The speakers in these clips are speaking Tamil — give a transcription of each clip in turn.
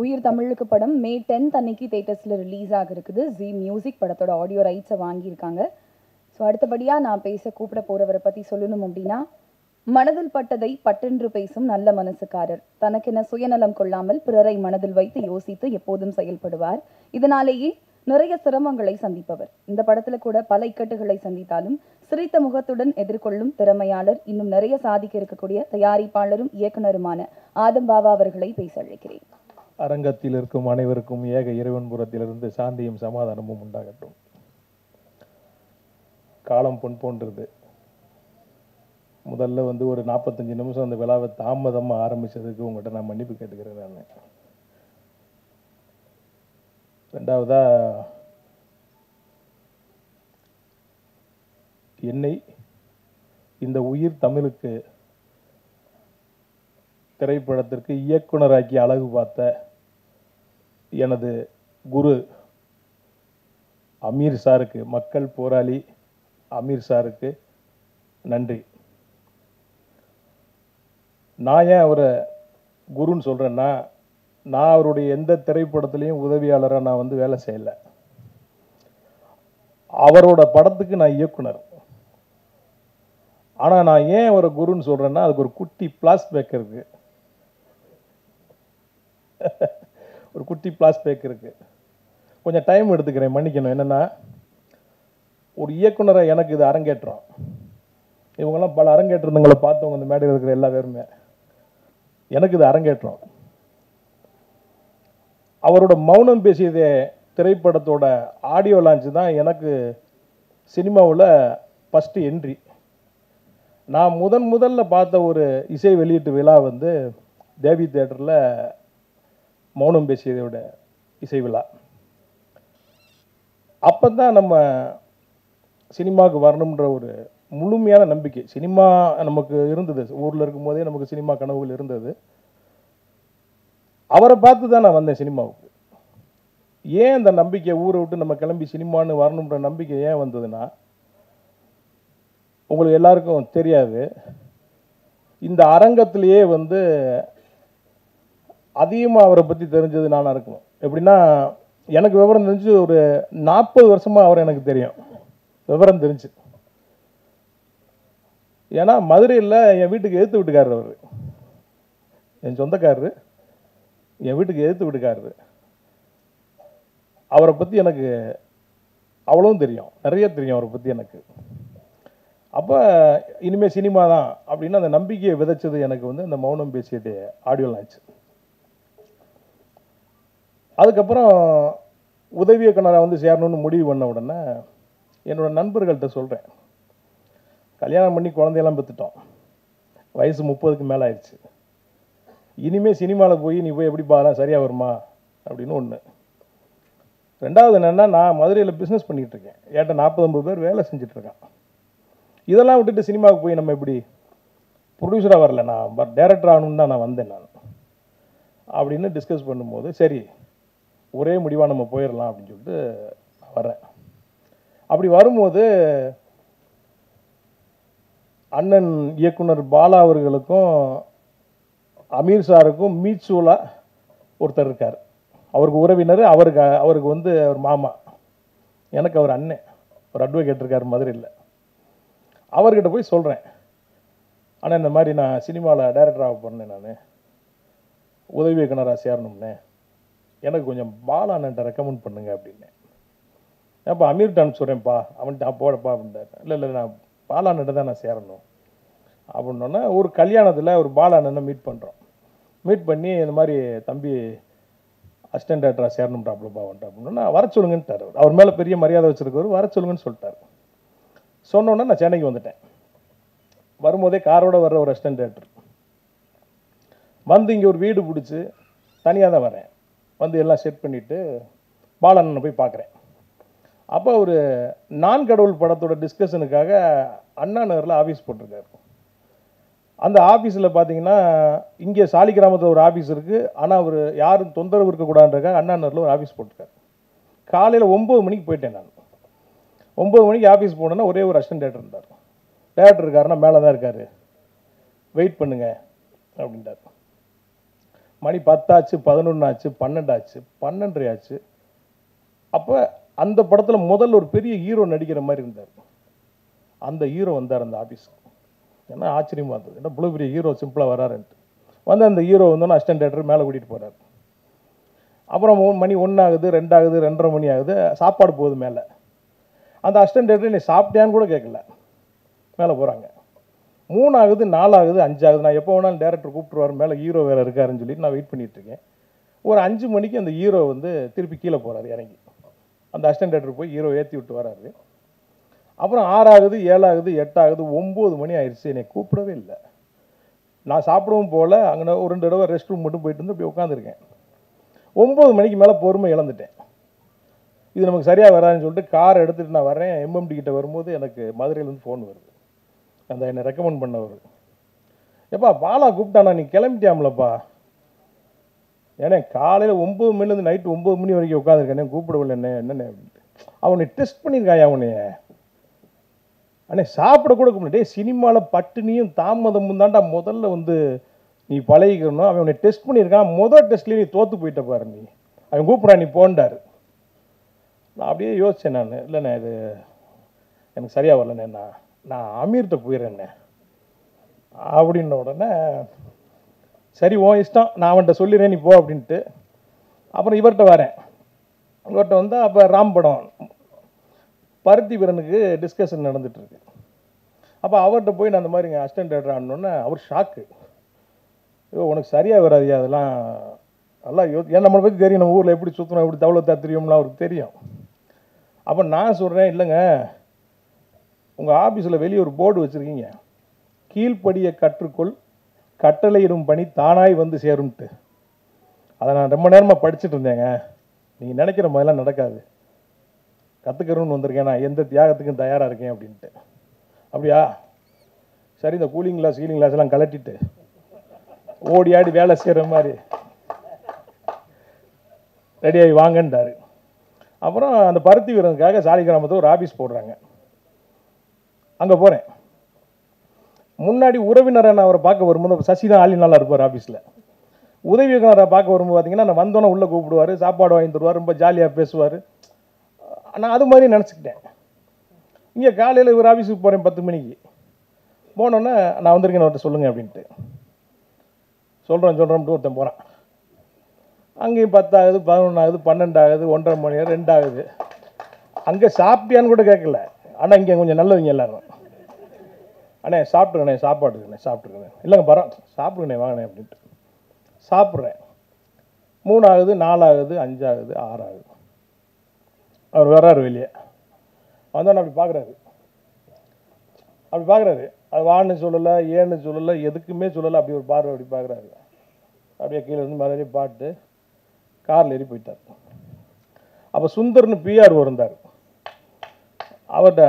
உயிர் தமிழுக்கு படம் மே 10 அன்னைக்கு தேட்டர்ஸில் ரிலீஸ் ஆக இருக்குது. ஜி மியூசிக் படத்தோட ஆடியோ ரைட்ஸை வாங்கியிருக்காங்க. ஸோ அடுத்தபடியாக நான் கூப்பிட போகிறவரை பற்றி சொல்லணும் அப்படின்னா, மனதில் பட்டதை பட்டென்று பேசும் நல்ல மனசுக்காரர். தனக்கென சுயநலம் கொள்ளாமல் பிறரை மனதில் வைத்து யோசித்து எப்போதும் செயல்படுவார். இதனாலேயே நிறைய சிரமங்களை சந்திப்பவர். இந்த படத்துல கூட பல இக்கட்டுகளை சந்தித்தாலும் சிரித்த முகத்துடன் எதிர்கொள்ளும் திறமையாளர், இன்னும் நிறைய சாதிக்க இருக்கக்கூடிய தயாரிப்பாளரும் இயக்குனருமான ஆதம் பாபா அவர்களை பேச அழைக்கிறேன். அரங்கத்தில் இருக்கும் அனைவருக்கும் ஏக இறைவன்புறத்திலிருந்து சாந்தியும் சமாதானமும் உண்டாகட்டும். காலம் பொன் போன்றது. முதல்ல ஒரு 45 நிமிஷம் அந்த விழாவை தாமதமாக ஆரம்பித்ததுக்கு உங்கள்கிட்ட நான் மன்னிப்பு கேட்டுக்கிறேன். நான் ரெண்டாவதா என்னை இந்த உயிர் தமிழுக்கு திரைப்படத்திற்கு இயக்குனராக்கி அழகு பார்த்த எனது குரு அமீர் சாருக்கு, மக்கள் போராளி அமீர் சாருக்கு நன்றி. நான் ஏன் அவரை குருன்னு சொல்கிறேன்னா, நான் அவருடைய எந்த திரைப்படத்துலேயும் உதவியாளராக நான் வேலை செய்யலை. அவரோட படத்துக்கு நான் இயக்குனர். ஆனால் நான் ஏன் அவரை குருன்னு சொல்கிறேன்னா, அதுக்கு ஒரு குட்டி பிளாஸ்பேக் இருக்கு. ஒரு குட்டி பிளாஸ்பேக் இருக்கு. கொஞ்சம் டைம் எடுத்துக்கிறேன், மன்னிக்கணும். என்னென்னா, ஒரு இயக்குனரை எனக்கு இது அரங்கேற்றம். இவங்கெல்லாம் பல அரங்கேற்றங்களை பார்த்தவங்க இந்த மேடையில் இருக்கிற எல்லா பேருமே. எனக்கு இது அரங்கேற்றம். அவரோட மௌனம் பேசியதே திரைப்படத்தோட ஆடியோ லான்ச் தான் எனக்கு சினிமாவில் ஃபஸ்ட்டு என்ட்ரி. நான் முதல்ல பார்த்த ஒரு இசை வெளியீட்டு விழா தேவி தியேட்டரில் மௌனம் பேசியதோட இசை விழா. அப்போ தான் நம்ம சினிமாவுக்கு வரணுன்ற ஒரு முழுமையான நம்பிக்கை சினிமா நமக்கு இருந்தது. ஊரில் இருக்கும்போதே நமக்கு சினிமா கனவுகள் இருந்தது. அவரை பார்த்து தான் நான் வந்தேன் சினிமாவுக்கு. ஏன் அந்த நம்பிக்கை, ஊரை விட்டு நம்ம கிளம்பி சினிமான்னு வரணுன்ற நம்பிக்கை ஏன் வந்ததுன்னா, உங்களுக்கு எல்லாருக்கும் தெரியாது, இந்த அரங்கத்திலேயே அதிகமாக அவரை பற்றி தெரிஞ்சது நானாக இருக்கணும். எப்படின்னா, எனக்கு விவரம் தெரிஞ்சு ஒரு 40 வருஷமாக அவர் எனக்கு தெரியும், விவரம் தெரிஞ்சு. ஏன்னா மதுரையில் என் வீட்டுக்கு எதிர்த்து வீட்டுக்காரர் அவர், என் சொந்தக்காரரு, என் வீட்டுக்கு எதிர்த்து வீட்டுக்காரரு. அவரை பற்றி எனக்கு அவ்வளவும் தெரியும், நிறைய தெரியும் அவரை பற்றி எனக்கு. அப்போ இனிமேல் சினிமா தான் அப்படின்னு அந்த நம்பிக்கையை விதைச்சது எனக்கு அந்த மௌனம் பேசியது ஆடியோ லான்ச். அதுக்கப்புறம் உதவி இயக்குனராக சேரணும்னு முடிவு பண்ண உடனே என்னோட நண்பர்கள்ட்ட சொல்கிறேன், கல்யாணம் பண்ணி குழந்தையெல்லாம் பெற்றுட்டோம், வயசு 30க்கு மேலே ஆயிடுச்சு, இனிமேல் சினிமாவில் போய் நீ போய் எப்படி பாக்கலாம், சரியாக வருமா அப்படின்னு ஒன்று. ரெண்டாவது என்னென்னா, நான் மதுரையில் பிஸ்னஸ் பண்ணிகிட்ருக்கேன், ஏட்ட 40-50 பேர் வேலை செஞ்சிட்ருக்கேன். இதெல்லாம் விட்டுட்டு சினிமாவுக்கு போய் நம்ம எப்படி, ப்ரொடியூசராக வரல, நான் டைரக்டர் ஆகணும்னு தான் நான் வந்தேன் நான் அப்படின்னு டிஸ்கஸ் பண்ணும்போது, சரி ஒரே முடிவாக நம்ம போயிடலாம் அப்படின்னு சொல்லிட்டு வரேன். அப்படி வரும்போது அண்ணன் இயக்குனர் பாலா அவர்களுக்கும் அமீர் சாருக்கும் மீட்சூலா ஒருத்தர் இருக்கார். அவருக்கு உறவினர், அவருக்கு அவர் மாமா, எனக்கு அவர் அண்ணன், ஒரு அட்வொகேட் இருக்கார் மதுரையில். அவர்கிட்ட போய் சொல்கிறேன், ஆனால் இந்த மாதிரி நான் சினிமாவில் டைரக்டராக போனேன், நான் உதவி இயக்குனராக சேரணும்னே, எனக்கு கொஞ்சம் பாலா அண்ணன்ட்ட ரெக்கமெண்ட் பண்ணுங்க அப்படின்னு. அப்போ அமீர்கிட்ட அனுப்பிச்சுட்றேன்ப்பா, அவன்கிட்ட போடப்பா அப்படின்ட்டார். இல்லை நான் பாலா அண்ணன்ட்ட தான் நான் சேரணும் அப்படின்னோன்னா, ஒரு கல்யாணத்தில் ஒரு பாலா அண்ணனை மீட் பண்ணுறோம். மீட் பண்ணி இந்த மாதிரி தம்பி அசிஸ்டன்ட் டைரக்டராக சேரணும்ட்டாப்லப்பா வந்துட்டு அப்படின்னா, வர சொல்லுங்கன்ட்டார். அவர் மேலே பெரிய மரியாதை வச்சுருக்கவர், வர சொல்லுங்கன்னு சொல்லிட்டார். சொன்னோன்னே நான் சென்னைக்கு வந்துட்டேன். வரும்போதே காரோடு வர்ற ஒரு அசிஸ்டன்ட் டைரக்டர் இங்கே ஒரு வீடு பிடிச்சி தனியாக தான் வரேன். எல்லாம் செட் பண்ணிவிட்டு பாலண்ணனை போய் பார்க்குறேன். அப்போ ஒரு நான் கடவுள் படத்தோட டிஸ்கஷனுக்காக அண்ணா நகரில் ஆஃபீஸ் போட்டிருக்காரு. அந்த ஆஃபீஸில் பார்த்தீங்கன்னா, இங்கே சாலிகிராமத்தில் ஒரு ஆஃபீஸ் இருக்குது, ஆனால் அவர் யாரும் தொந்தரவு இருக்கக்கூடாதுன்றக்காக அண்ணா நகரில் ஒரு ஆஃபீஸ் போட்டிருக்காரு. காலையில் 9 மணிக்கு போயிட்டேன் நான். 9 மணிக்கு ஆஃபீஸ் போனோன்னா ஒரே ஒரு அசிஸ்டன்ட் டைரக்டர் இருந்தார். டைரக்டர் இருக்காருன்னா மேலே தான் இருக்கார், வெயிட் பண்ணுங்க அப்படின்ட்டார். மணி 10 ஆச்சு, 11 ஆச்சு, 12 ஆச்சு, 12:30 ஆச்சு. அப்போ அந்த படத்தில் முதல்ல ஒரு பெரிய ஹீரோ நடிக்கிற மாதிரி இருந்தார். அந்த ஹீரோ வந்தார் அந்த ஆஃபீஸுக்கு. ஏன்னா ஆச்சரியமாக இருந்தது, ஏன்னா இவ்வளோ பெரிய ஹீரோ சிம்பிளாக வராருன்ட்டு. வந்து அந்த ஹீரோ வந்தோன்னா அசிஸ்டன்ட் டைரக்டர் மேலே கூட்டிகிட்டு போகிறார். அப்புறம் மணி 1 ஆகுது, 2 ஆகுது, 2:30 மணி ஆகுது, சாப்பாடு போகுது மேலே. அந்த அசிஸ்டன்ட் டைரக்டர் நீ சாப்பிட்டியான்னு கூட கேட்கல, மேலே போகிறாங்க. 3 ஆகுது, 4 ஆகுது, 5 ஆகுது. நான் எப்போ வேணாலும் டேரக்டர் கூப்பிட்டுருவார், மேலே ஹீரோ வேறு இருக்காருன்னு சொல்லிட்டு நான் வெயிட் பண்ணிட்டு இருக்கேன். ஒரு 5 மணிக்கு அந்த ஹீரோ வந்து திருப்பி கீழே போகிறாரு இறங்கி. அந்த அசிஸ்டன்ட் டைரக்டர் போய் ஹீரோ ஏற்றி விட்டு வராரு. அப்புறம் 6 ஆகுது, 7 ஆகுது, 8 ஆகுது, 9 மணி ஆயிடுச்சு. என்னை கூப்பிடவே இல்லை. நான் சாப்பிடவும் போகல. அங்கே ஒரு 2 தடவை ரெஸ்ட் ரூம் மட்டும் போயிட்டு வந்து அப்படி உட்காந்துருக்கேன். 9 மணிக்கு மேலே பொறுமை இழந்துட்டேன். இது நமக்கு சரியாக வராதுன்னு சொல்லிட்டு காரை எடுத்துகிட்டு நான் வரேன். எம்எம்டி கிட்ட வரும்போது எனக்கு மதுரையிலேருந்து ஃபோன் வருது. அந்த என்னை ரெக்கமெண்ட் பண்ணவர், எப்பா பாலா கூப்பிட்டானா, நீ கிளம்பிட்டியாமலப்பா. ஏன்னா காலையில் 9 மணிலேருந்து நைட்டு 9 மணி வரைக்கும் உட்காந்துருக்கேன், கூப்பிடவில்லை என்னென்ன அப்படின்ட்டு. அவனை டெஸ்ட் பண்ணியிருக்காயா அவனைய. அண்ணே சாப்பிட கூட கூப்பிட்டு, சினிமாவில் பட்டினியும் தாமதமும் தாண்டா முதல்ல வந்து நீ பழகிக்கணும். அவனை டெஸ்ட் பண்ணியிருக்கான், முதல் டெஸ்ட்லேயே நீ தோற்று போயிட்ட பாரு, நீ அவன் கூப்பிட்றான், நீ போண்டார். நான் அப்படியே யோசித்தேன். நான் இல்லைண்ணே இது எனக்கு சரியாக வரலண்ணே, நான் அமீர்கிட்ட போயிடுறேண்ணே அப்படின்ன உடனே சரி ஓ இஷ்டம், நான் அவன்கிட்ட சொல்லிடுறேன் நீ போ அப்படின்ட்டு. அப்புறம் இவர்கிட்ட வரேன். இவர்கிட்ட வந்தால் அப்போ ராம் படம் பருத்தி வீரனுக்கு டிஸ்கஷன் நடந்துகிட்ருக்கு. அப்போ அவர்கிட்ட போய் நான் அந்த மாதிரி இங்கே அசிஸ்டன்ட் டைரக்டர் ஆனோடனே அவர் ஷாக்கு. ஐயோ உனக்கு சரியாக வராதியா அதெல்லாம், நல்லா ஏன் நம்மளை பற்றி தெரியும், நம்ம ஊரில் எப்படி சுற்றணும், எப்படி தவளத்தா தெரியும்லாம் அவருக்கு தெரியும். அப்போ நான் சொல்கிறேன், இல்லைங்க உங்கள் ஆஃபீஸில் வெளியே ஒரு போர்டு வச்சுருக்கீங்க, கீழ்ப்படியை கற்றுக்கொள், கட்டளையிடும் பணி தானாய் வந்து சேரும்ட்டு. அதை நான் ரொம்ப நேரமாக படிச்சுட்டு இருந்தேங்க. நீங்கள் நினைக்கிற மாதிரிலாம் நடக்காது, கற்றுக்கிறோன்னு வந்திருக்கேன், நான் எந்த தியாகத்துக்கும் தயாராக இருக்கேன் அப்படின்ட்டு. அப்படியா சரி, இந்த கூலிங் கிளாஸ் ஹீலிங் கிளாஸ் எல்லாம் கலட்டிட்டு ஓடி ஆடி வேலை செய்கிற மாதிரி ரெடியாகி வாங்கன்றாரு. அப்புறம் அந்த பருத்தி வீரனுக்காக சாலி கிராமத்தில் ஒரு ஆஃபீஸ் போடுறாங்க. அங்கே போகிறேன். முன்னாடி உறவினரை நான் அவரை பார்க்க வரும்போது சசி தான் ஆளி நல்லா இருப்பார் ஆஃபீஸில். உதவி இயக்குனரை பார்க்க வரும்போது பார்த்தீங்கன்னா நான் வந்தோன்னே உள்ளே கூப்பிடுவார், சாப்பாடு வாங்கி தருவார், ரொம்ப ஜாலியாக பேசுவார். நான் அது மாதிரி நினச்சிக்கிட்டேன். இங்கே காலையில் இவர் ஆஃபீஸுக்கு போகிறேன் 10 மணிக்கு. போனோன்னே நான் வந்திருக்கேன் அவர்கிட்ட சொல்லுங்கள் அப்படின்ட்டு சொல்கிறேன்ட்டு ஒருத்தன் போகிறான். அங்கேயும் 10 ஆகுது, 11 ஆகுது, 12 ஆகுது, 1:30 மணி 2 ஆகுது. அங்கே சாப்பிட்டியான்னு கூட கேட்கல. ஆனால் இங்கே கொஞ்சம் நல்லவங்க எல்லாரும், அண்ணே சாப்பிட்டுருங்கண்ணே, சாப்பிட்டுருக்கண்ணே, இல்லைங்க பரவாயில்ல சாப்பிடுங்கண்ணே வாங்கண்ணே அப்படின்ட்டு சாப்பிட்றேன். 3 ஆகுது, 4 ஆகுது, 5 ஆகுது, 6 ஆகுது. அவர் வர்றாரு வெளியே. வந்தோன்னு அப்படி பார்க்குறாரு. அது வான்னு சொல்லலை, ஏன்னு சொல்லலை, எதுக்குமே சொல்லலை. அப்படி ஒரு பார்வை அப்படி பார்க்குறாரு. அப்படியே கீழே இருந்து மறுபடியும் பாட்டு காரில் ஏறி போயிட்டார். அப்போ சுந்தர்னு பிஆர் இருந்தார். அவர்கிட்ட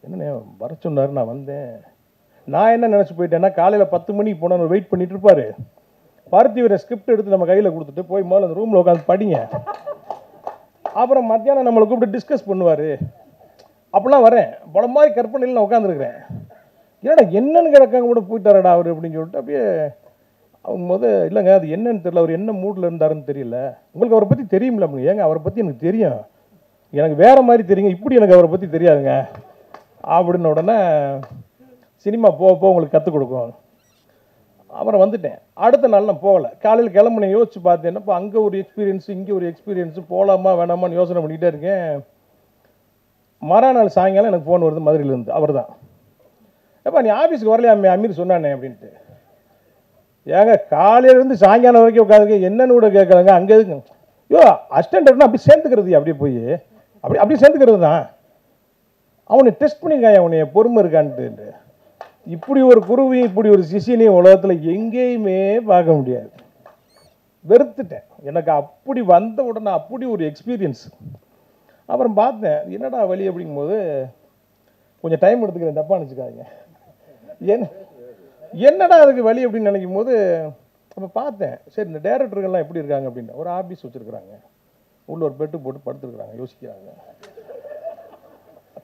என்னண்ணே வர சொன்னார், நான் வந்தேன். நான் என்ன நினச்சி போயிட்டேன்னா காலையில் 10 மணிக்கு போனால் வெயிட் பண்ணிட்டு இருப்பார். பருத்தி வீர ஸ்கிரிப்ட் எடுத்து நம்ம கையில் கொடுத்துட்டு போய் முதல்ல அந்த ரூமில் உட்காந்து படிங்க, அப்புறம் மத்தியானம் நம்மளை கூப்பிட்டு டிஸ்கஸ் பண்ணுவார். அப்படிலாம் வரேன். படம் மாதிரி கற்பனையில் நான் உட்காந்துருக்கிறேன். ஏன்னா என்னன்னு கிடக்காங்க கூட போயிட்டாரடா அவர் அப்படின்னு சொல்லிட்டு அப்படியே அவங்க இல்லைங்க அது என்னன்னு தெரியல, அவர் என்ன மூடில் இருந்தாருன்னு தெரியல. உங்களுக்கு அவரை பற்றி தெரியுமில்ல? ஏங்க அவரை பற்றி எனக்கு தெரியும், எனக்கு வேறு மாதிரி தெரியுங்க, இப்படி எனக்கு அவரை பற்றி தெரியாதுங்க அப்படின்னு உடனே சினிமா போக உங்களுக்கு கற்றுக் கொடுக்கும். அப்புறம் வந்துட்டேன். அடுத்த நாள் நான் போகலை. காலையில் கிளம்புனேன். யோசிச்சு பார்த்தேன், இப்போ அங்கே ஒரு எக்ஸ்பீரியன்ஸு, இங்கே ஒரு எக்ஸ்பீரியன்ஸு, போகலாமா வேணாமான்னு யோசனை பண்ணிக்கிட்டே இருக்கேன். மறுநாள் சாயங்காலம் எனக்கு ஃபோன் வருது மதுரையிலேருந்து. அவர் தான், எப்பா நீ ஆஃபீஸுக்கு வரலையா அமீர் சொன்னானே அப்படின்ட்டு. ஏங்க காலையிலேருந்து சாயங்காலம் வரைக்கும் உட்காந்துருக்கேன், என்னன்னு கூட கேட்குறாங்க. அங்கே இருக்கு ஐயோ அசிஸ்டன்ட் அப்படி சேர்ந்துக்கிறது, அப்படியே போய் அப்படி சேர்ந்துக்கிறது தான். அவனை டெஸ்ட் பண்ணியிருக்கான், அவனை பொறுமை இருக்கான்ட்டு. இப்படி ஒரு குருவையும் இப்படி ஒரு சிஷியனையும் உலகத்தில் எங்கேயுமே பார்க்க முடியாது. வெறுத்துட்டேன். எனக்கு அப்படி வந்த உடனே அப்படி ஒரு எக்ஸ்பீரியன்ஸ். அப்புறம் பார்த்தேன் என்னடா வழி அப்படிங்கும்போது கொஞ்சம் டைம் எடுத்துக்கிறேன், தப்பாக நினச்சிக்காதீங்க. என்னடா அதுக்கு வழி அப்படின்னு நினைக்கும் போது அப்போ பார்த்தேன், சரி இந்த டேரக்டர்கள்லாம் எப்படி இருக்காங்க அப்படின்னு. ஒரு ஆஃபீஸ் வச்சுருக்குறாங்க, உள்ள ஒரு பெட்டு போட்டு படுத்துருக்குறாங்க, யோசிக்கிறாங்க.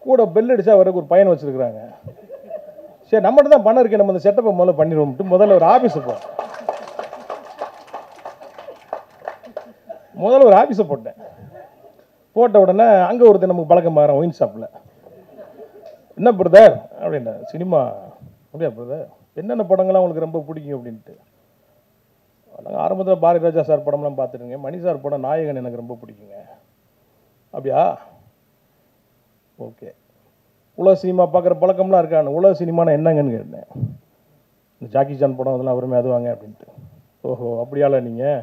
கூட பெல் அடித்தா வரக்கு ஒரு பையனை வச்சுருக்குறாங்க. சரி நம்மகிட்ட தான் பணம் இருக்குது, நம்ம இந்த செட்டப்பை முதல்ல பண்ணிடுவோம்ட்டு முதல்ல ஒரு ஆஃபீஸுக்கு போகிறோம். முதல்ல ஒரு ஆஃபீஸை போட்டேன். போட்ட உடனே அங்கே ஒருத்தர் நமக்கு பழக்கம் மாறேன் ஒயின் ஷாப்பில். என்ன பிரதர் அப்படின்னா, சினிமா அப்படியா பிரதர், என்னென்ன படங்கள்லாம் உங்களுக்கு ரொம்ப பிடிக்கும் அப்படின்ட்டு. நாங்கள் ஆரம்பத்தில் பாரதி ராஜா சார் படம்லாம் பார்த்துருங்க, மணி சார் படம் நாயகன் எனக்கு ரொம்ப பிடிக்குங்க. அப்படியா, ஓகே. உலக சினிமா பார்க்குற பழக்கம்லாம் இருக்கான்னு. உலக சினிமானா என்னங்கன்னு கேட்டேன். இந்த ஜாக்கி சான் படம் அதெல்லாம் வருமே அதுவாங்க அப்படின்ட்டு. ஓஹோ அப்படியால நீங்கள்,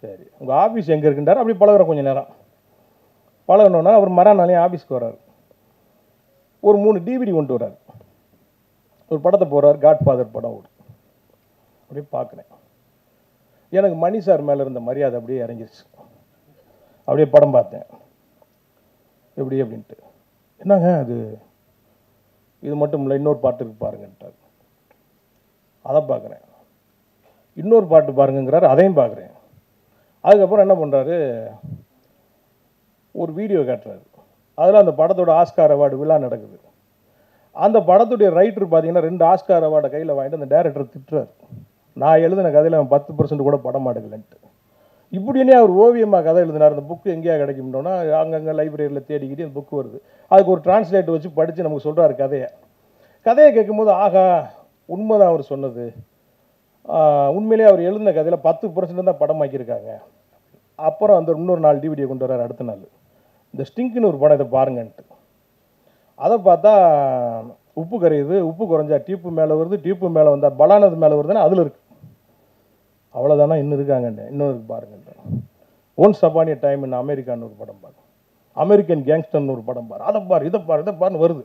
சரி உங்கள் ஆஃபீஸ் எங்கே இருக்குன்றார். அப்படி பழகுறோம் கொஞ்சம் நேரம். பழகணுன்னா அவர் மறுநாளே ஆஃபீஸ்க்கு வர்றார். ஒரு 3 டிவிடி கொண்டு வர்றார். ஒரு படத்தை போடுறார், காட்ஃபாதர் படம் ஒரு. அப்படியே பார்க்குறேன். எனக்கு மணி சார் மேலே இருந்த மரியாதை அப்படியே இறங்கிருச்சு. அப்படியே படம் பார்த்தேன். எப்படி அப்படின்ட்டு. என்னங்க அது, இது மட்டும் இல்லை இன்னொரு பாட்டு இருக்கு பாருங்கன்ட்டார். அதை பார்க்குறேன். இன்னொரு பாட்டு பாருங்கிறார், அதையும் பார்க்குறேன். அதுக்கப்புறம் என்ன பண்ணுறாரு, ஒரு வீடியோ காட்டுறாரு. அதில் அந்த படத்தோட ஆஸ்கார் அவார்டு விழா நடக்குது. அந்த படத்துடைய ரைட்டர் பார்த்தீங்கன்னா 2 ஆஸ்கார் அவார்டை கையில் வாங்கிட்டு அந்த டேரக்டர் திட்டுறாரு. நான் எழுதின கதையில் அவன் 10% கூட படம் எடுக்கலன்ட்டு. இப்படின்னே அவர் ஓவியமாக கதை எழுதினார். அந்த புக்கு எங்கேயா கிடைக்கும்னோன்னா அங்கங்கே லைப்ரரியில் தேடிக்கிட்டு அந்த புக்கு வருது. அதுக்கு ஒரு டிரான்ஸ்லேட்டர் வச்சு படித்து நமக்கு சொல்கிறாரு கதையை கேட்கும்போது ஆகா உண்மைதான் அவர் சொன்னது. உண்மையிலேயே அவர் எழுதின கதையில் 10% தான் படமாக்கியிருக்காங்க. அப்புறம் அந்த இன்னொரு 4 டிவிடியை கொண்டு வர்றாரு அடுத்த நாள். இந்த ஸ்டிங்க்னு ஒரு படம், இதை பாருங்கன்ட்டு. அதை பார்த்தா உப்பு கரையுது, உப்பு குறைஞ்சா டியூப்பு மேலே வருது, டியூப்பு மேலே வந்தால் பலானது மேலே வருதுன்னா அதில் இருக்குது. அவ்வளோதானா, இன்னும் இருக்காங்கன்னு, இன்னும் இருக்கு பாருங்கன்ட்டு. Once upon a time in அமெரிக்கான்னு ஒரு படம் பாரு, அமெரிக்கன் கேங்ஸ்டர்னு ஒரு படம் பாரு, அதை பாரு இதை பாரு இதை பாருன்னு வருது.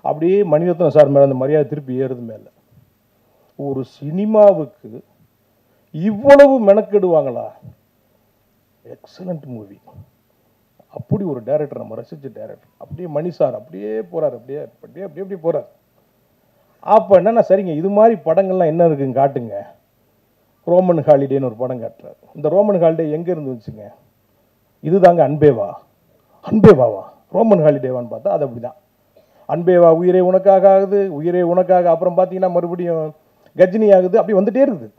அப்படியே மணிரத்னம் சார் மேலே அந்த மரியாதை திருப்பி ஏறுது மேலே. ஒரு சினிமாவுக்கு இவ்வளவு மெனக்கெடுவாங்களா? Excellent movie. அப்படி ஒரு டைரக்டர், நம்ம ரசிச்ச டைரக்டர். அப்படியே மணி சார் அப்படியே போகிறார், அப்படியே அப்படியே அப்படியே அப்படியே போகிறார். அப்போ என்னன்னா, சரிங்க இது மாதிரி படங்கள்லாம் என்ன இருக்குன்னு காட்டுங்க. ரோமன் ஹாலிடேன்னு ஒரு படம் காட்டுறாரு. இந்த ரோமன் ஹாலிடே எங்கே இருந்து வச்சுங்க, இதுதாங்க அன்பேவா. அன்பேவாவா ரோமன் ஹாலிடேவான்னு பார்த்தா அது அப்படி தான். அன்பேவா உயிரே உனக்காக ஆகுது, உயிரே உனக்காக. அப்புறம் பார்த்தீங்கன்னா மறுபடியும் கஜினி ஆகுது, அப்படி வந்துட்டே இருக்குது.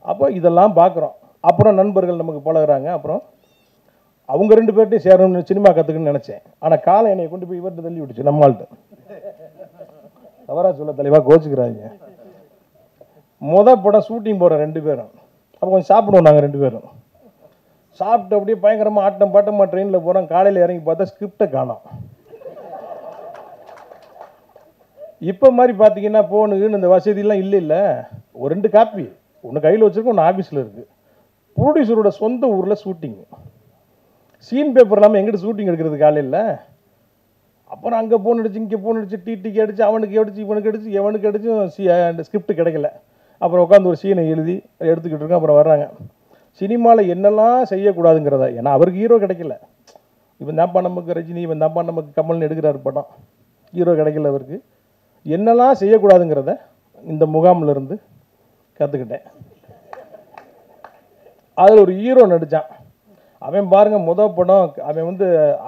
அப்போ இதெல்லாம் பார்க்குறோம். அப்புறம் நண்பர்கள் நமக்கு பழகுறாங்க. அப்புறம் அவங்க 2 பேர்ட்டையும் சேரணும்னு சினிமா கற்றுக்குன்னு நினச்சேன். ஆனால் காலை என்னை கொண்டு போய் இவர்கிட்ட தள்ளி விட்டுச்சு, நம்மள்கிட்ட. தவறா சொல்ல தலைவா, கோச்சுக்கிறாங்க. படம் ஷூட்டிங் போகிற 2 பேரும். அப்போ கொஞ்சம் சாப்பிடுவோம் நாங்கள் 2 பேரும். சாப்பிட்டு அப்படியே பயங்கரமாக ஆட்டம் பாட்டமாக ட்ரெயினில் போகிறோம். காலையில் இறங்கி பார்த்தா ஸ்கிரிப்டை காணோம். இப்போ மாதிரி பார்த்தீங்கன்னா ஃபோனுக்குன்னு இந்த வசதியெல்லாம் இல்லை. ஒரு 2 காப்பி, ஒன்று கையில் வச்சுருக்கோம், ஒன்று ஆஃபீஸில் இருக்குது. ப்ரொடியூசரோட சொந்த ஊரில் ஷூட்டிங். சீன் பேப்பர் இல்லாமல் எங்கிட்ட ஷூட்டிங் எடுக்கிறது காலையில். அப்புறம் அங்கே ஃபோன் அடிச்சு, இங்கே ஃபோன் அடிச்சு, டிடிக்கு அடிச்சு, அவனுக்கு அடிச்சு, இவனுக்கு அடிச்சு, எவனுக்கு அடிச்சும் ஸ்கிரிப்ட் கிடைக்கல. அப்புறம் உட்காந்து ஒரு சீனை எழுதி எடுத்துக்கிட்டு இருக்கோம். அப்புறம் வர்றாங்க. சினிமாவில் என்னெல்லாம் செய்யக்கூடாதுங்கிறத, ஏன்னா அவருக்கு ஹீரோ கிடைக்கல. இவன் தான்ப்பா நமக்கு ரஜினி, இவன் தான்ப்பா நமக்கு கமல்னு எடுக்கிறார் படம். ஹீரோ கிடைக்கல அவருக்கு. என்னெல்லாம் செய்யக்கூடாதுங்கிறத இந்த முகாமில் இருந்து கற்றுக்கிட்டேன். அதில் ஒரு ஹீரோ நடித்தான். அவன் பாருங்க படம் அவன்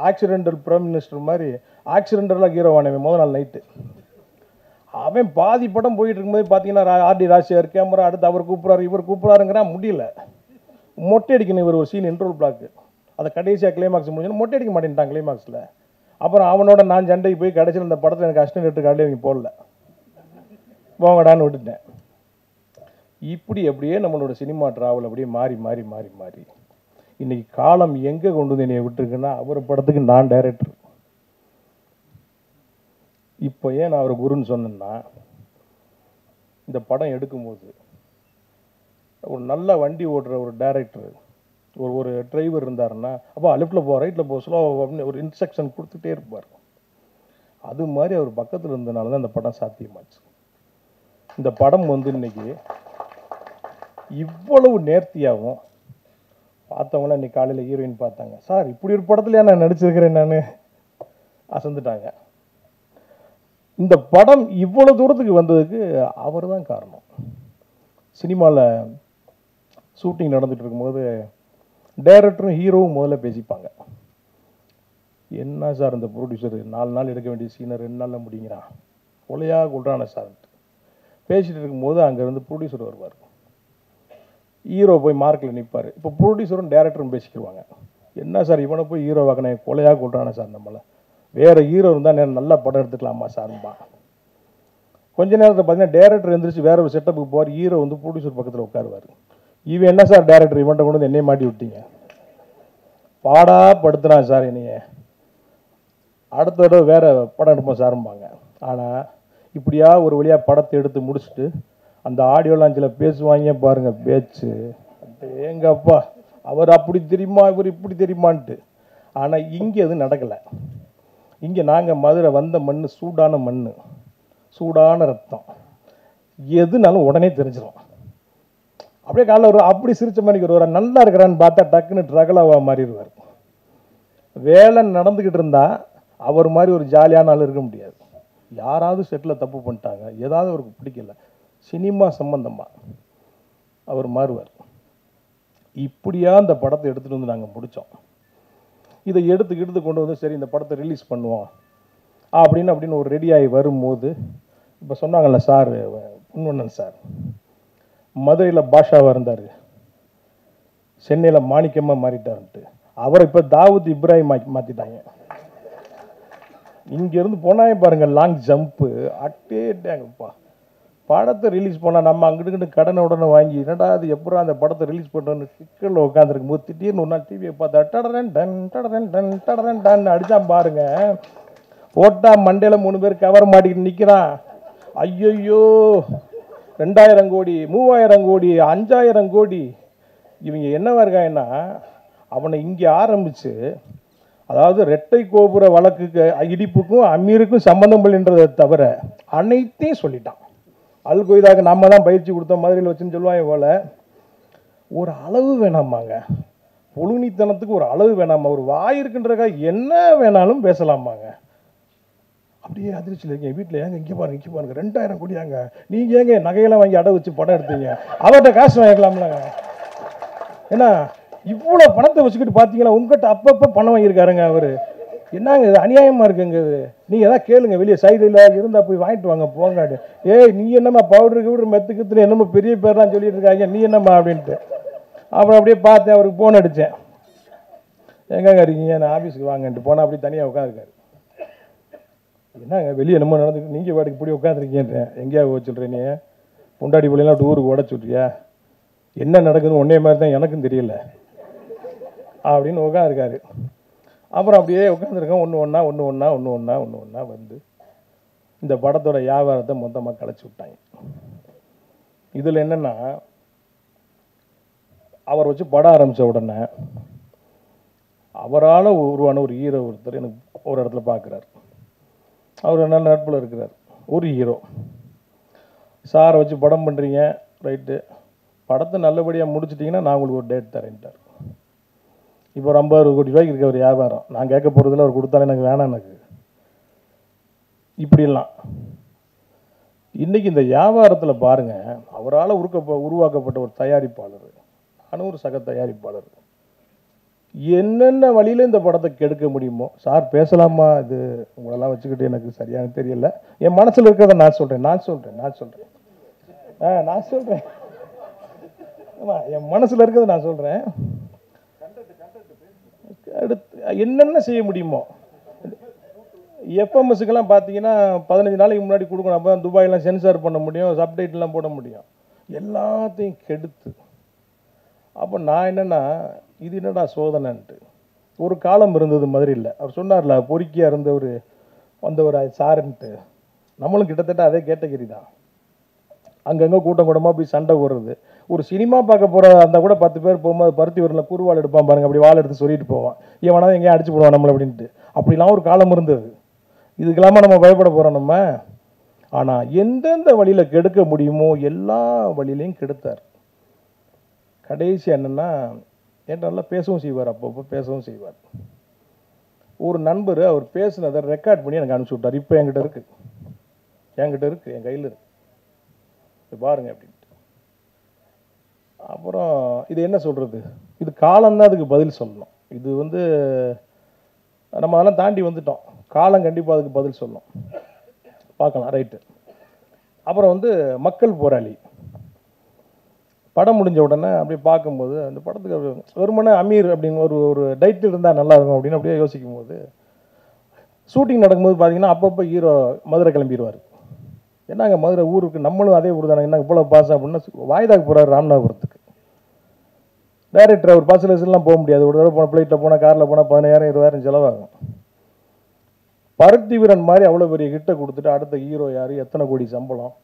ஆக்சிடென்டல் பிரைம் மினிஸ்டர் மாதிரி ஆக்சிடென்டலாக ஹீரோவான். அவன் முதல் நாள் நைட்டு அவன் பாதி படம் போயிட்டு இருக்கும்போது பார்த்தீங்கன்னா ஆர்டி ராஜ்யார் கேமரா அடுத்து அவர் கூப்பிட்றாரு, இவர் கூப்பிட்றாருங்கிறா முடியல. மொட்டை அடிக்கணும் இவர் ஒரு சீன் இன்ட்ரோல் பிளாக்கு. அதை கடைசியாக கிளைமாக்ஸ் முடிஞ்சு மொட்டை அடிக்க மாட்டேன்ட்டான் கிளைமாக்ஸில். அப்புறம் அவனோட நான் சண்டைக்கு போய் கடைசியில் இந்த படத்தில் எனக்கு அசிஸ்டன்ட் எடுத்து காட்டி அவங்க போடல, போங்கடான்னு விட்டுட்டேன். இப்படி அப்படியே நம்மளோட சினிமா ட்ராவல் அப்படியே மாறி மாறி மாறி மாறி இன்னைக்கு காலம் எங்கே கொண்டு வந்து என்னை விட்டுருக்குன்னா, அவர் படத்துக்கு நான் டைரக்டர். இப்போ ஏன் நான் அவர் குருன்னு சொன்னேன்னா, இந்த படம் எடுக்கும்போது ஒரு நல்ல வண்டி ஓட்டுற ஒரு டைரக்டர், ஒரு டிரைவர் இருந்தாருன்னா, அப்போ லெஃப்டில் போ ரைட்டில் போ ஸ்லோ அப்படின்னு ஒரு இன்ஸ்ட்ரக்ஷன் கொடுத்துட்டே இருப்பார். அது மாதிரி அவர் பக்கத்தில் இருந்தனால தான் இந்த படம் சாத்தியமாச்சு. இந்த படம் இன்னைக்கு இவ்வளவு நேர்த்தியாகவும் பார்த்தவங்களாம் இன்னைக்கு காலையில் ஹீரோயின் பார்த்தாங்க. சார் இப்படி ஒரு படத்துல நான் நடிச்சிருக்கிறேன், நான் அசந்துட்டாங்க. இந்த படம் இவ்வளவு தூரத்துக்கு வந்ததுக்கு அவர் தான் காரணம். சினிமாவில் ஷூட்டிங் நடந்துட்டு இருக்கும்போது டைரக்டரும் ஹீரோவும் முதல்ல பேசிப்பாங்க. என்ன சார் இந்த ப்ரொடியூசர் 4 நாள் எடுக்க வேண்டிய சீனை 2 நாளில் முடிங்கிறான், கொலையாக கொள்றான சார் பேசிகிட்டு இருக்கும்போது அங்கேருந்து ப்ரொடியூசர் வருவார். ஹீரோ போய் மார்க்கில் நிற்பார். இப்போ ப்ரொடியூசரும் டேரக்டரும் பேசிக்கிடுவாங்க, என்ன சார் இவனை போய் ஹீரோ வாக்கினே கொலையாக கொள்றானே சார், நம்மளை வேறு ஹீரோ இருந்தால் நல்லா படம் எடுத்துக்கலாமா சார்பா. கொஞ்ச நேரத்தில் பார்த்தீங்கன்னா டேரக்டர் எழுந்திரிச்சு வேற ஒரு செட்டப்புக்கு போவார், ஹீரோ வந்து ப்ரொடியூசர் பக்கத்தில் உட்காருவார். இவன் என்ன சார் டேரக்டர் இவன்ட்ட கொண்டு வந்து என்னையே மாட்டி விட்டீங்க, பாடா படுத்துறான் சார் என்னைய, அடுத்த தடவை வேறு படம் எடுப்போம் சாரும்பாங்க. ஆனால் இப்படியா ஒரு வழியாக படத்தை எடுத்து முடிச்சுட்டு அந்த ஆடியோ லாஞ்சில் பேசுவாங்க பாருங்கள் பேச்சு, எங்கப்பா அவர் அப்படி தெரியுமா இவர் இப்படி தெரியுமான்ட்டு. ஆனால் இங்கே அது நடக்கலை. இங்கே நாங்கள் மதுரை வந்த மண் சூடான மண், சூடான ரத்தம், எதுனாலும் உடனே தெரிஞ்சிடும். அப்படியே காலைல ஒரு அப்படி சிரிச்ச மணிக்கு ஒரு நல்லா இருக்கிறான்னு பார்த்தா டக்குன்னு ட்ரகலாக மாறிடுவார். வேலை நடந்துக்கிட்டு இருந்தால் அவர் மாதிரி ஒரு ஜாலியான ஆள் இருக்க முடியாது. யாராவது செட்டில் தப்பு பண்ணிட்டாங்க, ஏதாவது அவருக்கு பிடிக்கல, சினிமா சம்பந்தமாக அவர் மாறுவார். இப்படியா இந்த படத்தை எடுத்துகிட்டு வந்து நாங்கள் முடித்தோம். இதை எடுத்து கொண்டு வந்து சரி இந்த படத்தை ரிலீஸ் பண்ணுவோம் அப்படின்னு ஒரு ரெடியாகி வரும்போது, இப்போ சொன்னாங்கல்ல சார் பொன்வண்ணன் சார், மதுரையில் பாஷாவாக இருந்தார், சென்னையில் மாணிக்கமாக மாறிட்டார்ன்ட்டு, அவரை இப்போ தாவூத் இப்ராஹிம் மாற்றிட்டாங்க. இங்கேருந்து போனாயே பாருங்கள் லாங் ஜம்ப்பு, அட்டேட்டாங்கப்பா. படத்தை ரிலீஸ் பண்ணால் நம்ம அங்கிட்டு கடனை உடனே வாங்கி என்னடா அது எப்படா அந்த படத்தை ரிலீஸ் பண்ணுறோன்னு சிக்கலில் உட்காந்துருக்கும் போது திடீர்னு ஒரு நாள் டிவியை பார்த்தா டடரன் டன் டடரன் டன் டடரன் டன் அடித்தான் பாருங்க. போட்டா மண்டையில் 3 பேர் கவர் மாட்டிக்கிட்டு நிற்கிறான். ஐயோ 2000 கோடி 3000 கோடி 5000 கோடி. இவங்க என்னவா இருக்காங்கன்னா அவனை இங்கே ஆரம்பித்து, அதாவது ரெட்டை கோபுர வழக்குக்கு இடிப்புக்கும் அமீருக்கும் சம்பந்தம் இல்லைன்றதை தவிர அனைத்தையும் சொல்லிட்டான். அல் கொய்தாக்கு நம்ம தான் பயிற்சி கொடுத்தோம் மதுரையில் வச்சுன்னு சொல்லுவாங்க போல. ஒரு அளவு வேணாமாங்க, புழுனித்தனத்துக்கு ஒரு அளவு வேணாமா, ஒரு வாய் இருக்குன்றக்கா என்ன வேணாலும் பேசலாமாங்க. அப்படியே அதிர்ச்சியில் இருக்கீங்க வீட்டில், ஏங்க இங்கே பாருங்க 2000 கோடியாங்க, நீங்கள் ஏங்க நகையெல்லாம் வாங்கி அடை வச்சு படம் எடுத்தீங்க, அவர்கிட்ட காசு வாங்கிக்கலாம்லங்க. ஏன்னா இவ்வளோ பணத்தை வச்சுக்கிட்டு பார்த்தீங்களா உங்கள்கிட்ட அப்பப்போ பணம் வாங்கியிருக்காருங்க அவர். என்னங்க இது அநியாயமாக இருக்குங்க இது. நீங்கள் எதாவது கேளுங்க, வெளியே சைடில் இருந்தால் போய் வாங்கிட்டு வாங்க போங்காடு. ஏய் நீ என்னம்மா பவுடருக்கு மெத்துக்குத்துல என்னமோ பெரிய பேர்லாம் சொல்லிட்டு இருக்காங்க, நீ என்னம்மா அப்படின்ட்டு. அப்புறம் அப்படியே பார்த்தேன், அவருக்கு ஃபோன் அடித்தேன், எங்கங்க இருக்கீங்க, நான் ஆஃபீஸுக்கு வாங்கன்ட்டு போனால் அப்படி தனியாக உட்காந்துருக்காரு. என்னங்க வெளியே என்னமோ நடந்துட்டு நீங்கள் வாடகைக்கு இப்படி உட்காந்துருக்கீன்றேன். எங்கேயா போக சொல்கிறேன், நீ பொண்டாடி பிள்ளைலாம் டூருக்கு ஓட சொல்றியா, என்ன நடக்குதுன்னு ஒன்றே மாதிரி தான் எனக்கும் தெரியல அப்படின்னு உட்காந்துருக்காரு. அப்புறம் அப்படியே உட்காந்துருக்கோம், ஒன்று ஒன்றா வந்து இந்த படத்தோட வியாபாரத்தை மொத்தமாக கலைச்சி விட்டாங்க. இதில் என்னென்னா அவர் வச்சு படம் ஆரம்பித்த உடனே அவரால் உருவான ஒரு ஹீரோ ஒருத்தர் எனக்கு ஒரு இடத்துல பார்க்குறாரு. அவர் நல்ல நட்பில் இருக்கிறார். ஒரு ஹீரோ சாரை வச்சு படம் பண்ணுறீங்க, ரைட்டு, படத்தை நல்லபடியாக முடிச்சிட்டிங்கன்னா நான் உங்களுக்கு ஒரு டேட் தரேன்ட்டார். இப்போ ஒரு 50 கோடி ரூபாய்க்கு இருக்க ஒரு வியாபாரம், நான் கேட்க போகிறதில்ல, அவர் கொடுத்தாலும் எனக்கு வேணாம். எனக்கு இப்படிலாம் இன்றைக்கி இந்த வியாபாரத்தில் பாருங்கள், அவரால் உருவாக்கப்பட்ட ஒரு தயாரிப்பாளர், நானும் ஒரு சக தயாரிப்பாளர், என்னென்ன வழியில் இந்த படத்தை கெடுக்க முடியுமோ. சார் பேசலாமா, இது உங்களெல்லாம் வச்சுக்கிட்டு எனக்கு சரியான தெரியல, என் மனசில் இருக்கிறத நான் சொல்கிறேன் ஆமாம், என் மனசில் இருக்கிறத நான் சொல்கிறேன். அடுத்து என்னென்ன செய்ய முடியுமோ. எஃப்எம்எஸ்க்கெல்லாம் பார்த்தீங்கன்னா 15 நாளைக்கு முன்னாடி கொடுக்கணும், அப்போ துபாயெல்லாம் சென்சார் பண்ண முடியும், சப்டைட்டிலாம் போட முடியும், எல்லாத்தையும் கெடுத்து. அப்போ நான் என்னென்னா இது என்னடா சோதனைன்ட்டு. ஒரு காலம் இருந்தது மதுரையில், அவர் சொன்னார்ல பொறுக்கியாக இருந்தவர் வந்தவர் சாருன்ட்டு, நம்மளும் கிட்டத்தட்ட அதே கேட்டகரி தான். அங்கங்கே கூட்டமாக போய் சண்டை போடுறது. ஒரு சினிமா பார்க்க போகிற அந்த கூட 10 பேர் போகும்போது பருத்தி ஊரில் குறுவாள் எடுப்பான் பாருங்க, அப்படி வாள் எடுத்து சொல்லிட்டு போவான், ஏன்னா எங்கேயும் அடிச்சு போடுவான் நம்மளை அப்படின்ட்டு. அப்படிலாம் ஒரு காலம் இருந்தது. இதுக்கெல்லாமா நம்ம பயப்பட போகிறோம் நம்ம? ஆனால் எந்தெந்த வழியில் கெடுக்க முடியுமோ எல்லா வழியிலையும் கெடுத்தார். கடைசி என்னென்னா என்கிட்ட நல்லா பேசவும் செய்வார், அப்பப்போ பேசவும் செய்வார். ஒரு நண்பர் அவர் பேசுனதை ரெக்கார்ட் பண்ணி எனக்கு அனுப்பிச்சி விட்டார். இப்போ என்கிட்ட இருக்குது, என் கையில் இருக்குது, பாருங்க அப்படின்ட்டு. அப்புறம் இது என்ன சொல்கிறது, இது காலம்தான் அதுக்கு பதில் சொல்லணும். இது வந்து நம்ம அதெல்லாம் தாண்டி வந்துட்டோம், காலம் கண்டிப்பாக அதுக்கு பதில் சொல்லணும். பார்க்கலாம், ரைட்டு. அப்புறம் வந்து மக்கள் போராளி படம் முடிஞ்ச உடனே அப்படியே பார்க்கும்போது அந்த படத்துக்கு வெறுமனே அமீர் அப்படின்னு ஒரு ஒரு டைட்டில் இருந்தால் நல்லா இருக்கும் அப்படின்னு அப்படியே யோசிக்கும் போது ஷூட்டிங் நடக்கும்போது பார்த்தீங்கன்னா அப்பப்போ ஹீரோ மதுரை கிளம்பிடுவார். என்னங்க மதுரை ஊருக்கு நம்மளும் அதே ஊர் தானே, என்ன இவ்வளோ பாஸ் அப்படின்னா வாய்தாக்கு போகிறார் ராமநாதபுரத்துக்கு. டைரக்டர் அவர் பஸ் லெஸ்லாம் போக முடியாது, ஒரு தடவை போன ஃப்ளைட்டில் போனால் காரில் போனால் 10,000 20,000 செலவாகும். பருத்தி வீரன் மாதிரி அவ்வளோ பெரிய கிட்ட கொடுத்துட்டு அடுத்த ஹீரோ யார், எத்தனை கோடி சம்பளம்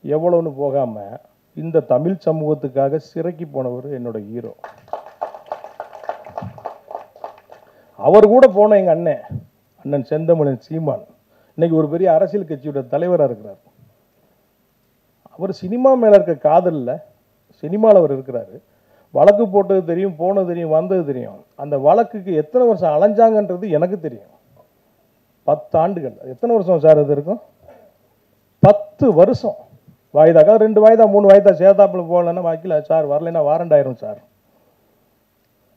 எவ்வளோன்னு போகாமல் இந்த தமிழ் சமூகத்துக்காக சிறைக்கு போனவர் என்னோட ஹீரோ. அவர் கூட போன எங்கள் அண்ணன் செந்தமிழன் சீமான் இன்னைக்கு ஒரு பெரிய அரசியல் கட்சியோட தலைவராக இருக்கிறார். அவர் சினிமா மேலே இருக்க காதலில் சினிமாவில் அவர் இருக்கிறாரு. வழக்கு போட்டது தெரியும், போனது தெரியும், வந்தது தெரியும். அந்த வழக்குக்கு எத்தனை வருஷம் அலைஞ்சாங்கன்றது எனக்கு தெரியும். 10 ஆண்டுகள். எத்தனை வருஷம் சார் இது இருக்கும்? 10 வருஷம். வாய்தாக்கா 2 வாய்தா 3 வாய்தா சேதாப்பில் போகலன்னா வாக்கில் சார் வரலைன்னா வாரண்ட் ஆயிரும் சார்.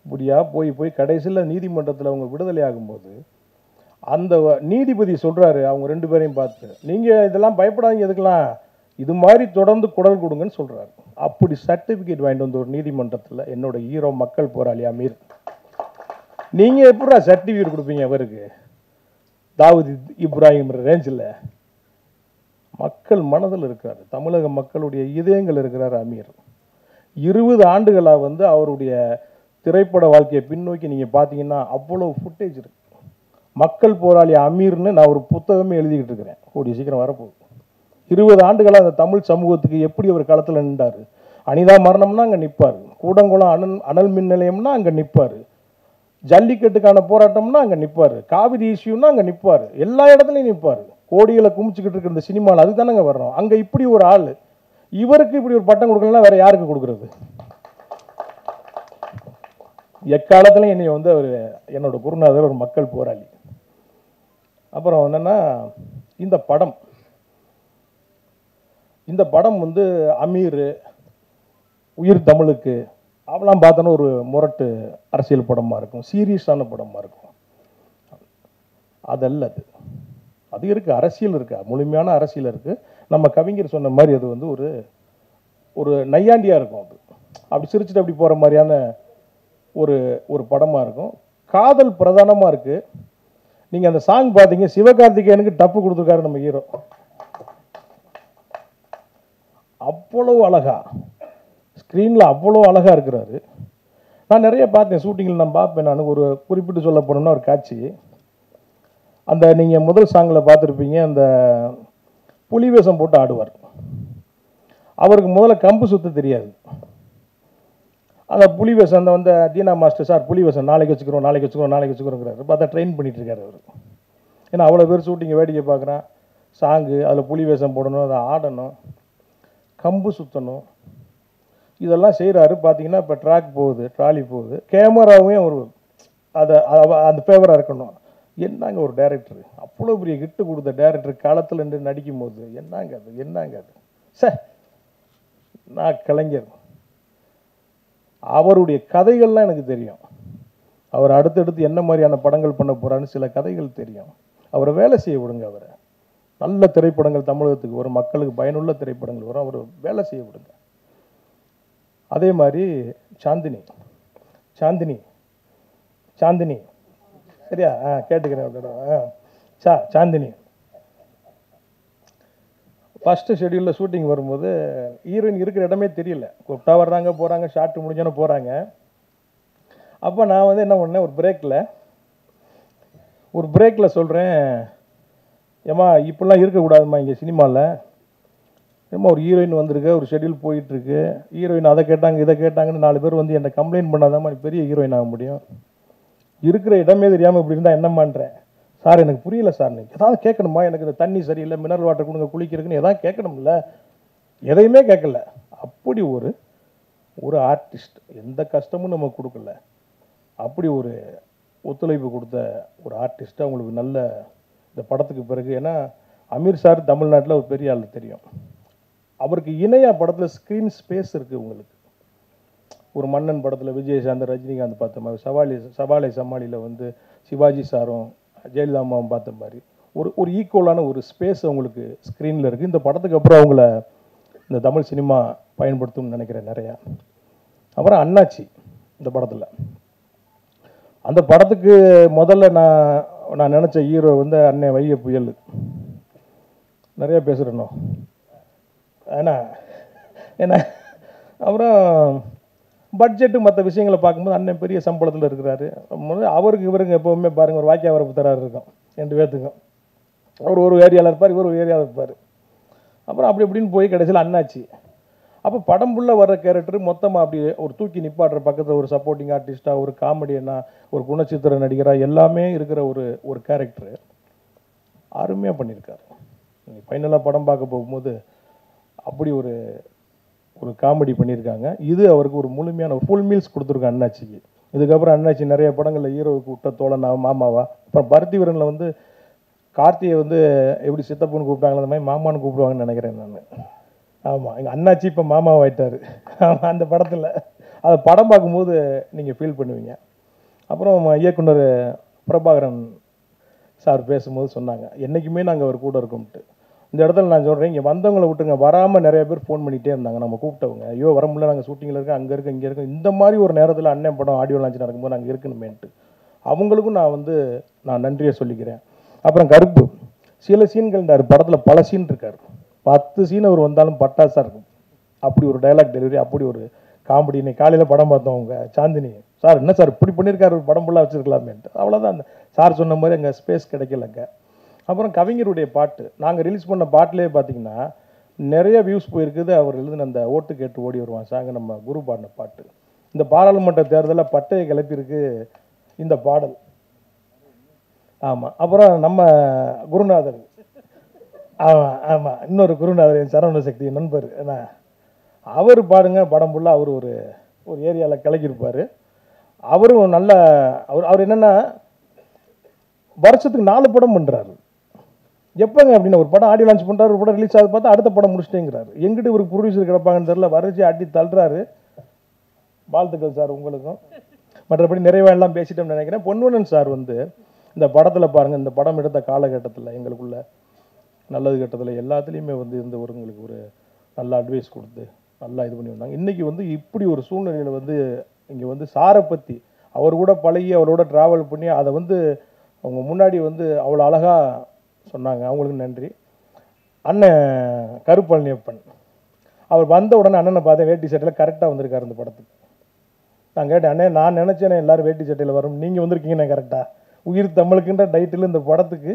இப்படியா போய் கடைசியில் நீதிமன்றத்தில் அவங்க விடுதலை ஆகும்போது அந்த நீதிபதி சொல்கிறாரு அவங்க 2 பேரையும் பார்த்து, நீங்கள் இதெல்லாம் பயப்படாதீங்க, எதுக்கெல்லாம் இது மாதிரி தொடர்ந்து குரல் கொடுங்கன்னு சொல்கிறாரு. அப்படி சர்டிஃபிகேட் வாங்கிட்டு வந்து ஒரு நீதிமன்றத்தில் என்னோட ஹீரோ மக்கள் போராளி அமீர். நீங்கள் எப்படா சர்டிஃபிகேட் கொடுப்பீங்க அவருக்கு? தாவூத் இப்ராஹிம் ரேஞ்சில் மக்கள் மனதில் இருக்கிறார், தமிழக மக்களுடைய இதயங்கள் இருக்கிறார் அமீர். 20 ஆண்டுகளாக வந்து அவருடைய திரைப்பட வாழ்க்கையை பின்னோக்கி நீங்கள் பார்த்தீங்கன்னா அவ்வளோ ஃபுட்டேஜ் இருக்கு. மக்கள் போராளி அமீர்னு நான் ஒரு புத்தகமே எழுதிக்கிட்டு இருக்கிறேன், கூடிய சீக்கிரம் வரப்போகுது. 20 ஆண்டுகளாக அந்த தமிழ் சமூகத்துக்கு எப்படி அவர் களத்தில் நின்றார். அனிதா மரணம்னா அங்கே நிற்பார், கூடங்குளம் அனல் மின் நிலையம்னா அங்கே நிற்பார், ஜல்லிக்கட்டுக்கான போராட்டம்னா அங்கே நிற்பார், காவிரி இஷ்யூன்னா அங்கே நிற்பார், எல்லா இடத்துலையும் நிற்பார். கோடிகளை குமிச்சுக்கிட்டு இருக்கிற இந்த சினிமாவில் அதுதானங்க வர்றோம். அங்கே இப்படி ஒரு ஆள், இவருக்கு இப்படி ஒரு பட்டம் கொடுக்கலன்னா வேற யாருக்கு கொடுக்குறது? எக்காலத்திலையும் என்னை வந்து அவர் என்னோட குருநாதர், ஒரு மக்கள் போராளி. அப்புறம் என்னன்னா இந்த படம் வந்து அமீர், உயிர் தமிழுக்கு அவெல்லாம் பார்த்தோன்னா ஒரு முரட்டு அரசியல் படமாக இருக்கும், சீரியஸான படமாக இருக்கும். அதல்ல அது இருக்குது, அரசியல் இருக்குது, முழுமையான அரசியல் இருக்குது. நம்ம கவிஞர் சொன்ன மாதிரி அது வந்து ஒரு நையாண்டியாக இருக்கும். அது அப்படி சிரிச்சுட்டு அப்படி போகிற மாதிரியான ஒரு படமாக இருக்கும். காதல் பிரதானமாக இருக்குது. நீங்கள் அந்த சாங் பார்த்தீங்க, சிவகார்த்திகேயனுக்கு டப்பு கொடுத்துருக்காரு நம்ம ஹீரோ. அவ்வளவு அழகா ஸ்க்ரீனில் அவ்வளோ அழகாக இருக்கிறாரு. நான் நிறைய பார்த்தேன் ஷூட்டிங்கில், நான் பார்ப்பேன். நான் ஒரு குறிப்பிட்டு சொல்ல போனோம்னா ஒரு காட்சி, அந்த நீங்கள் முதல் சாங்கில் பார்த்துருப்பீங்க, அந்த புலி வேஷம் போட்டு ஆடுவார். அவருக்கு முதல்ல கம்பு சுத்த தெரியாது. அந்த புலி வேஷம் அந்த வந்து தீனா மாஸ்டர் சார் புலி வேஷம் நாளைக்கு வச்சுக்கிறோங்கிறாரு. பார்த்தா ட்ரெயின் பண்ணிட்டு இருக்காரு அவர். ஏன்னா அவ்வளோ பேர் ஷூட்டிங்கை வேடிக்கை பார்க்குறான், சாங்கு அதில் புலி வேஷம் போடணும், அதை ஆடணும், கம்பு சுற்றணும், இதெல்லாம் செய்கிறாரு. பார்த்தீங்கன்னா இப்போ ட்ராக் போகுது, ட்ராலி போகுது, கேமராவும் ஒரு அந்த ஃபேவராக இருக்கணும். என்னங்க ஒரு டைரக்டர், அவ்வளோ பெரிய ஹிட்டு கொடுத்த டைரக்டர் காலத்தில் நின்று நடிக்கும் போது என்னங்க அது சார். நான் கலைஞர், அவருடைய கதைகள்லாம் எனக்கு தெரியும். அவர் அடுத்தடுத்து என்ன மாதிரியான படங்கள் பண்ண போகிறான்னு சில கதைகள் தெரியும். அவரை வேலை செய்ய விடுங்க. அவரை நல்ல திரைப்படங்கள் தமிழகத்துக்கு வரும், மக்களுக்கு பயனுள்ள திரைப்படங்கள் வரும், அவர் வேலை செய்ய விடுங்க. அதே மாதிரி சாந்தினி சரியா கேட்டுக்கிறேன். சாந்தினி ஃபஸ்ட்டு ஷெடியூலில் ஷூட்டிங் வரும்போது ஹீரோயின் இருக்கிற இடமே தெரியல. கூப்பிட்டா வர்றாங்க போகிறாங்க, ஷார்ட் முடிஞ்சோன்னு போகிறாங்க. அப்போ நான் வந்து என்ன பண்ணேன், ஒரு பிரேக்கில் சொல்கிறேன், ஏம்மா இப்படிலாம் இருக்கக்கூடாதும்மா இங்கே சினிமாவில். ஏம்மா ஒரு ஹீரோயின் வந்திருக்கு, ஒரு ஷெடியூல் போயிட்டுருக்கு, ஹீரோயின் அதை கேட்டாங்க இதை கேட்டாங்கன்னு 4 பேர் வந்து என்னை கம்ப்ளைண்ட் பண்ணாதாம்மா நீ பெரிய ஹீரோயின் ஆக முடியும். இருக்கிற இடமே தெரியாமல் இப்படி இருந்தால் என்னம்மான்றேன். சார் எனக்கு புரியல சார், நீங்கள் ஏதாவது கேட்கணுமா, எனக்கு இந்த தண்ணி சரியில்லை, மினரல் வாட்டர் கொடுங்க குளிக்கிறதுக்குன்னு எதாவது கேட்கணும்ல. எதையுமே கேட்கல. அப்படி ஒரு ஆர்டிஸ்ட், எந்த கஷ்டமும் நம்ம கொடுக்கல, அப்படி ஒரு ஒத்துழைப்பு கொடுத்த ஒரு ஆர்டிஸ்ட்டு. அவங்களுக்கு நல்ல இந்த படத்துக்கு பிறகு, ஏன்னா அமீர் சார் தமிழ்நாட்டில் ஒரு பெரிய ஆள் தெரியும். அவருக்கு இணையாக படத்தில் ஸ்க்ரீன் ஸ்பேஸ் இருக்குது. உங்களுக்கு ஒரு மன்னன் படத்தில் விஜயசாந்த் ரஜினிகாந்த் பார்த்த மாதிரி, சவாலை சமாளியில் வந்து சிவாஜி சாரும் ஜெயலலிதா அம்மாவும் பார்த்த மாதிரி ஒரு ஈக்குவலான ஒரு ஸ்பேஸ் அவங்களுக்கு ஸ்க்ரீனில் இருக்குது. இந்த படத்துக்கு அப்புறம் அவங்கள இந்த தமிழ் சினிமா பயன்படுத்தும்னு நினைக்கிறேன் நிறையா. அப்புறம் அண்ணாச்சி இந்த படத்தில். அந்த படத்துக்கு முதல்ல நான் நினச்ச ஹீரோ வந்து அண்ணன் வைய புயல். நிறைய பேசுகிறேனோ ஏன்னா ஏன்னா அப்புறம் பட்ஜெட்டு மற்ற விஷயங்களை பார்க்கும்போது அண்ணன் பெரிய சம்பளத்தில் இருக்கிறாரு. அவருக்கு இவருங்க எப்போவுமே பாருங்கள் ஒரு வாக்கிய வரப்பு தராரு இருக்கும் 2 பேர்த்துக்கும். அவர் ஒரு ஏரியாவில் இருப்பார், இவர் ஒரு ஏரியாவில் இருப்பார். அப்புறம் அப்படி இப்படின்னு போய் கடைசியில் அண்ணாச்சி. அப்போ படம் ஃபுல்லாக வர்ற கேரக்டர் மொத்தமாக அப்படி ஒரு தூக்கி நிப்பாடுற பக்கத்தில் ஒரு சப்போர்ட்டிங் ஆர்டிஸ்ட்டாக, ஒரு காமெடியனா, ஒரு குணச்சித்திர நடிகராக எல்லாமே இருக்கிற ஒரு கேரக்டரு அருமையாக பண்ணியிருக்காரு. நீங்கள் ஃபைனலாக படம் பார்க்க போகும்போது அப்படி ஒரு காமெடி பண்ணியிருக்காங்க. இது அவருக்கு ஒரு முழுமையான ஃபுல் மீல்ஸ் கொடுத்துருக்காங்க அண்ணாச்சிக்கு. இதுக்கப்புறம் அண்ணாச்சி நிறைய படங்களில் ஹீரோவுக்கு விட்ட தோழனா மாமாவா. அப்புறம் பருத்தி வீரனில் வந்து கார்த்தியை வந்து எப்படி சித்தப்புன்னு கூப்பிட்டாங்களோ அந்த மாதிரி மாமான்னு கூப்பிடுவாங்கன்னு நினைக்கிறேன் நான். ஆமாம், எங்கள் அண்ணாச்சி இப்போ மாமாவாயிட்டார் அந்த படத்தில். அதை படம் பார்க்கும்போது நீங்கள் ஃபீல் பண்ணுவீங்க. அப்புறம் இயக்குனர் பிரபாகரன் சார் பேசும்போது சொன்னாங்க, என்றைக்குமே நாங்கள் அவர் கூட இருக்கோம்ட்டு. இந்த இடத்துல நான் சொல்கிறேன், இங்கே வந்தவங்களை விட்டுருங்க, வராமல் நிறைய பேர் ஃபோன் பண்ணிகிட்டே இருந்தாங்க நம்ம கூப்பிட்டவங்க. ஐயோ வர முடியல, நாங்கள் ஷூட்டிங்கில் இருக்கோம், அங்கே இருக்கோம், இங்கே இருக்கோம். இந்த மாதிரி ஒரு நேரத்தில் அண்ணன் படம் ஆடியோ லான்ச் நடக்கும்போது நாங்கள் இருக்கணுமேன்ட்டு அவங்களுக்கும் நான் நன்றியை சொல்லிக்கிறேன். அப்புறம் கருப்பு சில சீன்கள் படத்தில் பல சீன் இருக்கார். 10 சீன் அவர் வந்தாலும் பட்டாசாக இருக்கும். அப்படி ஒரு டைலாக் டெலிவரி, அப்படி ஒரு காமெடி. இன்னைக்கு காலையில் படம் பார்த்தோம் அவங்க சாந்தினி சார், என்ன சார் இப்படி பண்ணியிருக்காரு, ஒரு படம் ஃபுல்லாக வச்சுருக்கலாமேன்ட்டு. அவ்வளோதான், அந்த சார் சொன்ன மாதிரி அங்கே ஸ்பேஸ் கிடைக்கலங்க. அப்புறம் கவிஞருடைய பாட்டு நாங்கள் ரிலீஸ் பண்ண பாட்டிலே பார்த்தீங்கன்னா நிறைய வியூஸ் போயிருக்குது. அவர் எழுதின அந்த ஓட்டு கேட்டு ஓடி வருவான் சாங்க, நம்ம குரு பாடின பாட்டு. இந்த பாராளுமன்ற தேர்தலில் பட்டையை கிளப்பியிருக்கு இந்த பாடல். ஆமாம். அப்புறம் நம்ம குருநாதர், ஆமாம் ஆமாம், இன்னொரு குருநாதர் என் சரவண சக்தி நண்பர், ஏன்னா அவர் பாடுங்க படம் ஃபுல்லாக அவர் ஒரு ஏரியாவில் கிளக்கியிருப்பார். அவரும் நல்ல அவர் என்னென்னா வருஷத்துக்கு 4 படம் பண்ணுறாரு. எப்போங்க அப்படின்னா ஒரு படம் ஆடியோ லான்ச் பண்ணுறாரு, ஒரு படம் ரிலீஸ் ஆகுது, பார்த்தா அடுத்த படம் முடிச்சிட்டேங்கிறாரு. எங்கிட்ட இவருக்கு ப்ரொடியூசர் கிடப்பாங்கன்னு தெரியல, வரைச்சி அடி தள்ளுறாரு. வாழ்த்துக்கள் சார் உங்களுக்கும். மற்றபடி நிறைவாக எல்லாம் பேசிட்டோம்னு நினைக்கிறேன். பொன்வண்ணன் சார் வந்து இந்த படத்தில் பாருங்கள், இந்த படம் எடுத்த காலகட்டத்தில் எங்களுக்குள்ள நல்லது கட்டத்தில் எல்லாத்துலேயுமே வந்து இருந்தவங்களுக்கு ஒரு நல்ல அட்வைஸ் கொடுத்து நல்லா இது பண்ணி வந்தாங்க. இன்றைக்கி வந்து இப்படி ஒரு சூழ்நிலையில் வந்து இங்கே வந்து சாரை பற்றி அவர் கூட பழகி அவரோட ட்ராவல் பண்ணி அதை வந்து அவங்க முன்னாடி வந்து அவ்வளோ அழகாக சொன்னாங்க. அவங்களுக்கு நன்றி. அண்ணன் கருப்பழனியப்பன் அவர் வந்த உடனே அண்ணனை பார்த்தேன், வேட்டி சட்டையில் கரெக்டாக வந்திருக்காரு இந்த படத்துக்கு. நான் கேட்டேன், அண்ணே நான் நினச்சேனே எல்லோரும் வேட்டி சட்டையில் வரும், நீங்கள் வந்திருக்கீங்கண்ணே கரெக்டாக. உயிர் தமிழுக்குன்ற டைட்டில் இந்த படத்துக்கு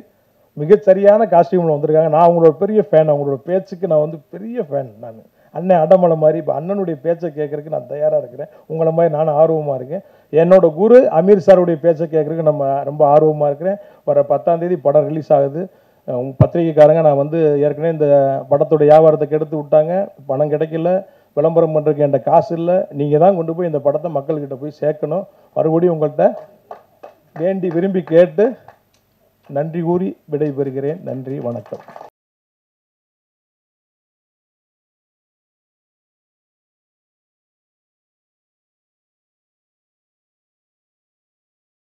மிகச்சரியான காஸ்டியூமில் வந்திருக்காங்க. நான் அவங்களோட பெரிய ஃபேன், அவங்களோட பேச்சுக்கு நான் வந்து பெரிய ஃபேன். நான் அண்ணன் அடமலை மாதிரி இப்போ அண்ணனுடைய பேச்சை கேட்குறதுக்கு நான் தயாராக இருக்கிறேன். உங்களை மாதிரி நானும் ஆர்வமாக இருக்கேன். என்னோட குரு அமீர் சாருடைய பேச்சை கேட்குறதுக்கு நம்ம ரொம்ப ஆர்வமாக இருக்கிறேன். வர 10ஆம் தேதி படம் ரிலீஸ் ஆகுது. பத்திரிகைக்காரங்க நான் வந்து ஏற்கனவே இந்த படத்தோட வியாபாரத்தை கெடுத்து விட்டாங்க, பணம் கிடைக்கல, விளம்பரம் பண்ணுறதுக்கு என்கிட்ட காசு இல்லை. நீங்கள் தான் கொண்டு போய் இந்த படத்தை மக்கள்கிட்ட போய் சேர்க்கணும். மறுபடியும் உங்கள்கிட்ட வேண்டி விரும்பி கேட்டு நன்றி கூறி விடைபெறுகிறேன். நன்றி, வணக்கம்.